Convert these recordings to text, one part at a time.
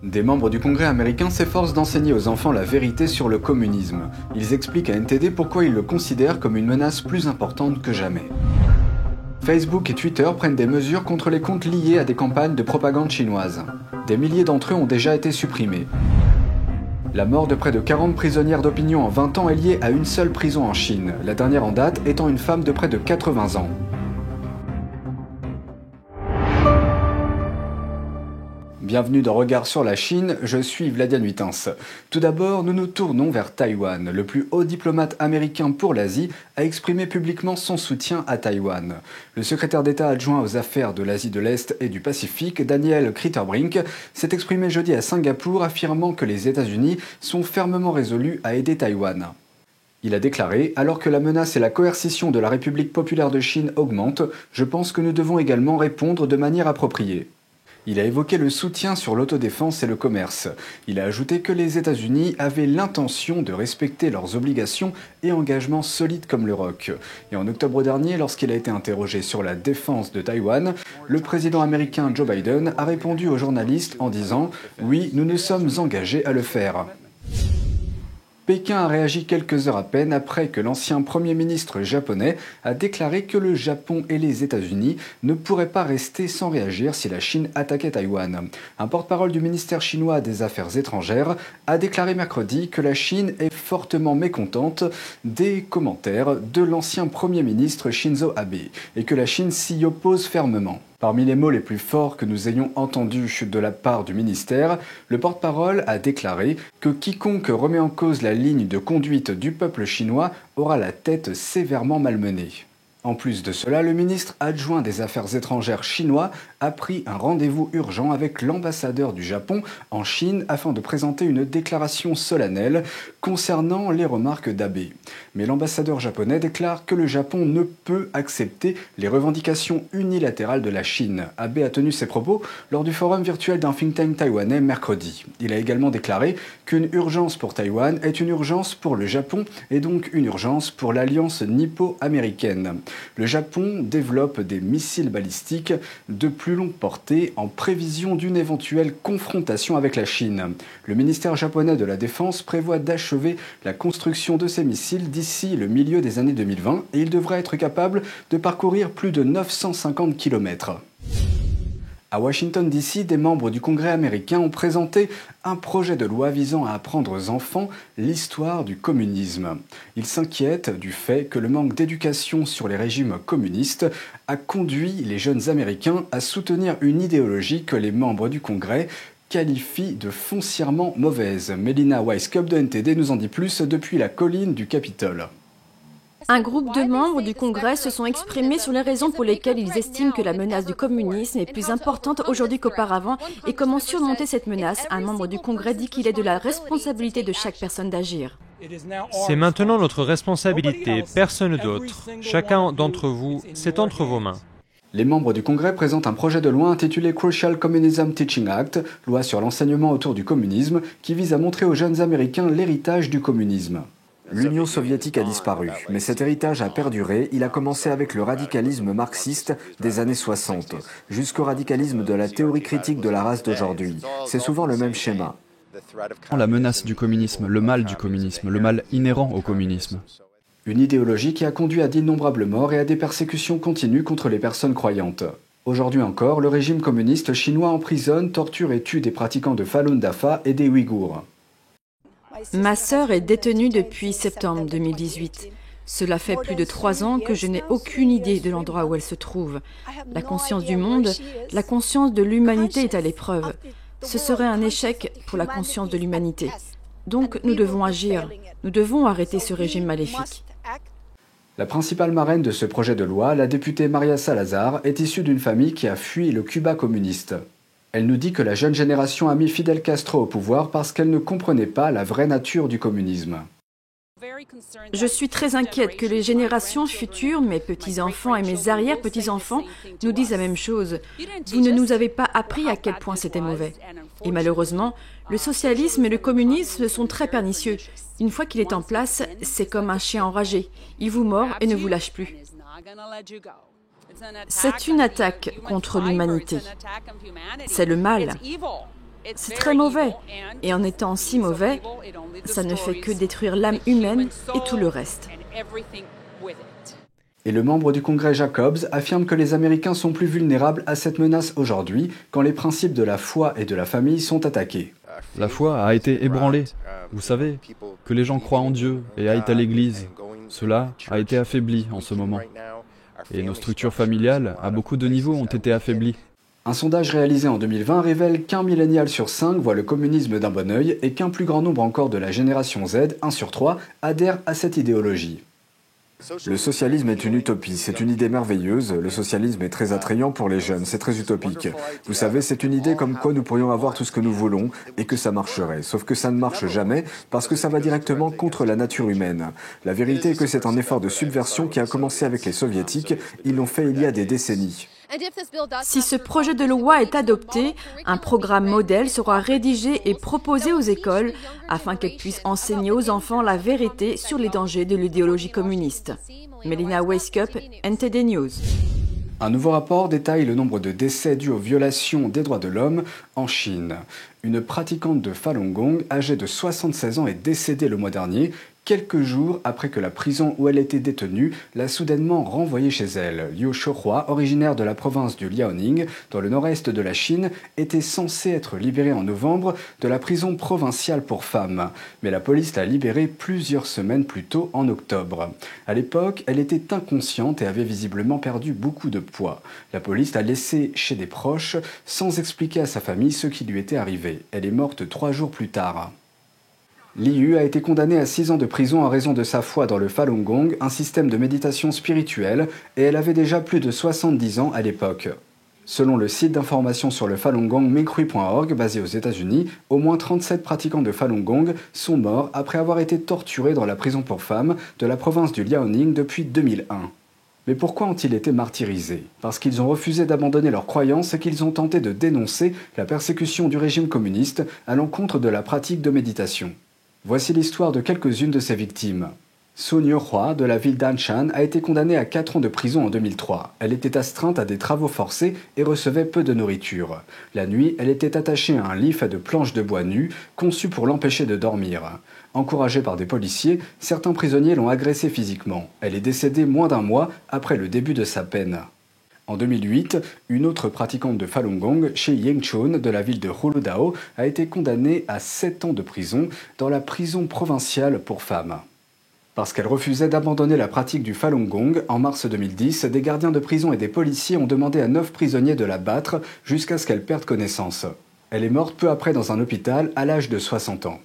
Des membres du Congrès américain s'efforcent d'enseigner aux enfants la vérité sur le communisme. Ils expliquent à NTD pourquoi ils le considèrent comme une menace plus importante que jamais. Facebook et Twitter prennent des mesures contre les comptes liés à des campagnes de propagande chinoise. Des milliers d'entre eux ont déjà été supprimés. La mort de près de 40 prisonnières d'opinion en 20 ans est liée à une seule prison en Chine, la dernière en date étant une femme de près de 80 ans. Bienvenue dans Regard sur la Chine, je suis Vladian Huitens. Tout d'abord, nous nous tournons vers Taïwan. Le plus haut diplomate américain pour l'Asie a exprimé publiquement son soutien à Taïwan. Le secrétaire d'État adjoint aux affaires de l'Asie de l'Est et du Pacifique, Daniel Kritenbrink, s'est exprimé jeudi à Singapour affirmant que les États-Unis sont fermement résolus à aider Taïwan. Il a déclaré « Alors que la menace et la coercition de la République populaire de Chine augmentent, je pense que nous devons également répondre de manière appropriée ». Il a évoqué le soutien sur l'autodéfense et le commerce. Il a ajouté que les États-Unis avaient l'intention de respecter leurs obligations et engagements solides comme le ROC. Et en octobre dernier, lorsqu'il a été interrogé sur la défense de Taïwan, le président américain Joe Biden a répondu aux journalistes en disant « Oui, nous nous sommes engagés à le faire ». Pékin a réagi quelques heures à peine après que l'ancien Premier ministre japonais a déclaré que le Japon et les États-Unis ne pourraient pas rester sans réagir si la Chine attaquait Taïwan. Un porte-parole du ministère chinois des Affaires étrangères a déclaré mercredi que la Chine est fortement mécontente des commentaires de l'ancien Premier ministre Shinzo Abe et que la Chine s'y oppose fermement. Parmi les mots les plus forts que nous ayons entendus de la part du ministère, le porte-parole a déclaré que quiconque remet en cause la ligne de conduite du peuple chinois aura la tête sévèrement malmenée. En plus de cela, le ministre adjoint des Affaires étrangères chinois a pris un rendez-vous urgent avec l'ambassadeur du Japon en Chine afin de présenter une déclaration solennelle concernant les remarques d'Abe. Mais l'ambassadeur japonais déclare que le Japon ne peut accepter les revendications unilatérales de la Chine. Abe a tenu ses propos lors du forum virtuel d'un think tank taïwanais mercredi. Il a également déclaré qu'une urgence pour Taïwan est une urgence pour le Japon et donc une urgence pour l'alliance nippo-américaine. Le Japon développe des missiles balistiques de plus longue portée en prévision d'une éventuelle confrontation avec la Chine. Le ministère japonais de la Défense prévoit d'achever la construction de ces missiles d'ici le milieu des années 2020 et il devrait être capable de parcourir plus de 950 km. À Washington DC, des membres du Congrès américain ont présenté un projet de loi visant à apprendre aux enfants l'histoire du communisme. Ils s'inquiètent du fait que le manque d'éducation sur les régimes communistes a conduit les jeunes Américains à soutenir une idéologie que les membres du Congrès qualifient de foncièrement mauvaise. Melina Weisskopf de NTD nous en dit plus depuis la colline du Capitole. Un groupe de membres du Congrès se sont exprimés sur les raisons pour lesquelles ils estiment que la menace du communisme est plus importante aujourd'hui qu'auparavant et comment surmonter cette menace. Un membre du Congrès dit qu'il est de la responsabilité de chaque personne d'agir. C'est maintenant notre responsabilité, personne d'autre. Chacun d'entre vous, c'est entre vos mains. Les membres du Congrès présentent un projet de loi intitulé Crucial Communism Teaching Act, loi sur l'enseignement autour du communisme, qui vise à montrer aux jeunes Américains l'héritage du communisme. L'Union soviétique a disparu, mais cet héritage a perduré. Il a commencé avec le radicalisme marxiste des années 60, jusqu'au radicalisme de la théorie critique de la race d'aujourd'hui. C'est souvent le même schéma. La menace du communisme, le mal du communisme, le mal inhérent au communisme. Une idéologie qui a conduit à d'innombrables morts et à des persécutions continues contre les personnes croyantes. Aujourd'hui encore, le régime communiste chinois emprisonne, torture et tue des pratiquants de Falun Dafa et des Ouïghours. Ma sœur est détenue depuis septembre 2018. Cela fait plus de 3 ans que je n'ai aucune idée de l'endroit où elle se trouve. La conscience du monde, la conscience de l'humanité est à l'épreuve. Ce serait un échec pour la conscience de l'humanité. Donc nous devons agir. Nous devons arrêter ce régime maléfique. La principale marraine de ce projet de loi, la députée Maria Salazar, est issue d'une famille qui a fui le Cuba communiste. Elle nous dit que la jeune génération a mis Fidel Castro au pouvoir parce qu'elle ne comprenait pas la vraie nature du communisme. Je suis très inquiète que les générations futures, mes petits-enfants et mes arrière-petits-enfants, nous disent la même chose. Vous ne nous avez pas appris à quel point c'était mauvais. Et malheureusement, le socialisme et le communisme sont très pernicieux. Une fois qu'il est en place, c'est comme un chien enragé. Il vous mord et ne vous lâche plus. C'est une attaque contre l'humanité. C'est le mal. C'est très mauvais. Et en étant si mauvais, ça ne fait que détruire l'âme humaine et tout le reste. Et le membre du Congrès Jacobs affirme que les Américains sont plus vulnérables à cette menace aujourd'hui quand les principes de la foi et de la famille sont attaqués. La foi a été ébranlée. Vous savez, que les gens croient en Dieu et aillent à l'église. Cela a été affaibli en ce moment. Et nos structures familiales, à beaucoup de niveaux, ont été affaiblies. Un sondage réalisé en 2020 révèle qu'un millénial sur 5 voit le communisme d'un bon œil et qu'un plus grand nombre encore de la génération Z, 1 sur 3, adhère à cette idéologie. Le socialisme est une utopie, c'est une idée merveilleuse. Le socialisme est très attrayant pour les jeunes, c'est très utopique. Vous savez, c'est une idée comme quoi nous pourrions avoir tout ce que nous voulons et que ça marcherait. Sauf que ça ne marche jamais parce que ça va directement contre la nature humaine. La vérité est que c'est un effort de subversion qui a commencé avec les soviétiques. Ils l'ont fait il y a des décennies. Si ce projet de loi est adopté, un programme modèle sera rédigé et proposé aux écoles afin qu'elles puissent enseigner aux enfants la vérité sur les dangers de l'idéologie communiste. Melina Weiskup, NTD News. Un nouveau rapport détaille le nombre de décès dus aux violations des droits de l'homme en Chine. Une pratiquante de Falun Gong, âgée de 76 ans, est décédée le mois dernier, quelques jours après que la prison où elle était détenue l'a soudainement renvoyée chez elle. Liu Xiaohua, originaire de la province du Liaoning, dans le nord-est de la Chine, était censée être libérée en novembre de la prison provinciale pour femmes. Mais la police l'a libérée plusieurs semaines plus tôt, en octobre. À l'époque, elle était inconsciente et avait visiblement perdu beaucoup de poids. La police l'a laissée chez des proches sans expliquer à sa famille ce qui lui était arrivé. Elle est morte 3 jours plus tard. Liu a été condamnée à 6 ans de prison en raison de sa foi dans le Falun Gong, un système de méditation spirituelle, et elle avait déjà plus de 70 ans à l'époque. Selon le site d'information sur le Falun Gong Minghui.org, basé aux États-Unis, au moins 37 pratiquants de Falun Gong sont morts après avoir été torturés dans la prison pour femmes de la province du Liaoning depuis 2001. Mais pourquoi ont-ils été martyrisés? Parce qu'ils ont refusé d'abandonner leurs croyances et qu'ils ont tenté de dénoncer la persécution du régime communiste à l'encontre de la pratique de méditation. Voici l'histoire de quelques-unes de ces victimes. Sun Yuhua, de la ville d'Anshan, a été condamnée à 4 ans de prison en 2003. Elle était astreinte à des travaux forcés et recevait peu de nourriture. La nuit, elle était attachée à un lit fait de planches de bois nues, conçu pour l'empêcher de dormir. Encouragée par des policiers, certains prisonniers l'ont agressée physiquement. Elle est décédée moins d'un mois après le début de sa peine. En 2008, une autre pratiquante de Falun Gong, Shi Yingchun, de la ville de Huludao, a été condamnée à 7 ans de prison dans la prison provinciale pour femmes. Parce qu'elle refusait d'abandonner la pratique du Falun Gong, en mars 2010, des gardiens de prison et des policiers ont demandé à 9 prisonniers de la battre jusqu'à ce qu'elle perde connaissance. Elle est morte peu après dans un hôpital à l'âge de 60 ans.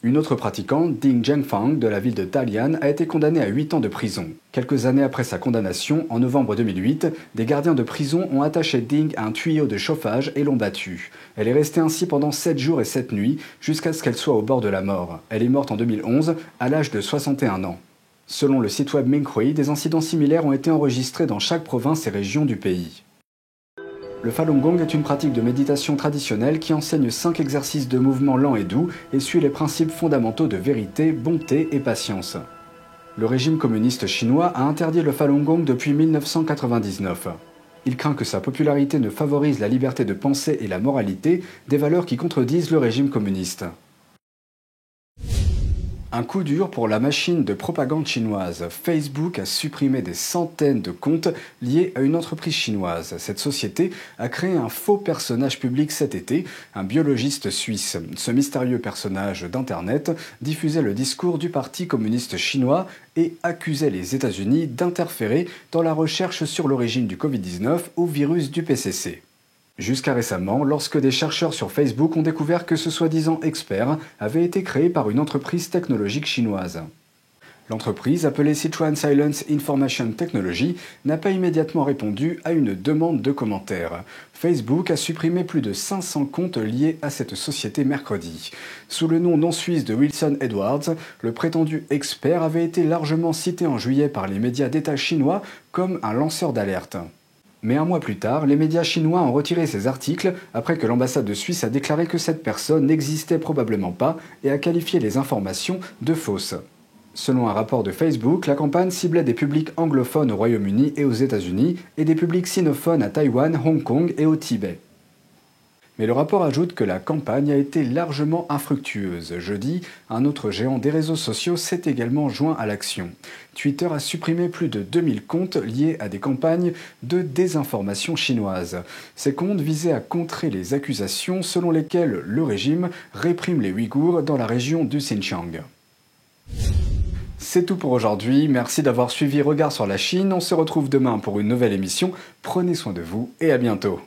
Une autre pratiquante, Ding Zhengfang, de la ville de Dalian, a été condamnée à 8 ans de prison. Quelques années après sa condamnation, en novembre 2008, des gardiens de prison ont attaché Ding à un tuyau de chauffage et l'ont battue. Elle est restée ainsi pendant 7 jours et 7 nuits, jusqu'à ce qu'elle soit au bord de la mort. Elle est morte en 2011, à l'âge de 61 ans. Selon le site web Minghui, des incidents similaires ont été enregistrés dans chaque province et région du pays. Le Falun Gong est une pratique de méditation traditionnelle qui enseigne 5 exercices de mouvement lent et doux et suit les principes fondamentaux de vérité, bonté et patience. Le régime communiste chinois a interdit le Falun Gong depuis 1999. Il craint que sa popularité ne favorise la liberté de pensée et la moralité, des valeurs qui contredisent le régime communiste. Un coup dur pour la machine de propagande chinoise. Facebook a supprimé des centaines de comptes liés à une entreprise chinoise. Cette société a créé un faux personnage public cet été, un biologiste suisse. Ce mystérieux personnage d'Internet diffusait le discours du Parti communiste chinois et accusait les États-Unis d'interférer dans la recherche sur l'origine du Covid-19 ou virus du PCC. Jusqu'à récemment, lorsque des chercheurs sur Facebook ont découvert que ce soi-disant expert avait été créé par une entreprise technologique chinoise. L'entreprise, appelée Sichuan Silence Information Technology, n'a pas immédiatement répondu à une demande de commentaires. Facebook a supprimé plus de 500 comptes liés à cette société mercredi. Sous le nom non suisse de Wilson Edwards, le prétendu expert avait été largement cité en juillet par les médias d'État chinois comme un lanceur d'alerte. Mais un mois plus tard, les médias chinois ont retiré ces articles après que l'ambassade de Suisse a déclaré que cette personne n'existait probablement pas et a qualifié les informations de fausses. Selon un rapport de Facebook, la campagne ciblait des publics anglophones au Royaume-Uni et aux États-Unis et des publics sinophones à Taïwan, Hong Kong et au Tibet. Mais le rapport ajoute que la campagne a été largement infructueuse. Jeudi, un autre géant des réseaux sociaux s'est également joint à l'action. Twitter a supprimé plus de 2000 comptes liés à des campagnes de désinformation chinoise. Ces comptes visaient à contrer les accusations selon lesquelles le régime réprime les Ouïghours dans la région du Xinjiang. C'est tout pour aujourd'hui, merci d'avoir suivi Regard sur la Chine, on se retrouve demain pour une nouvelle émission, prenez soin de vous et à bientôt.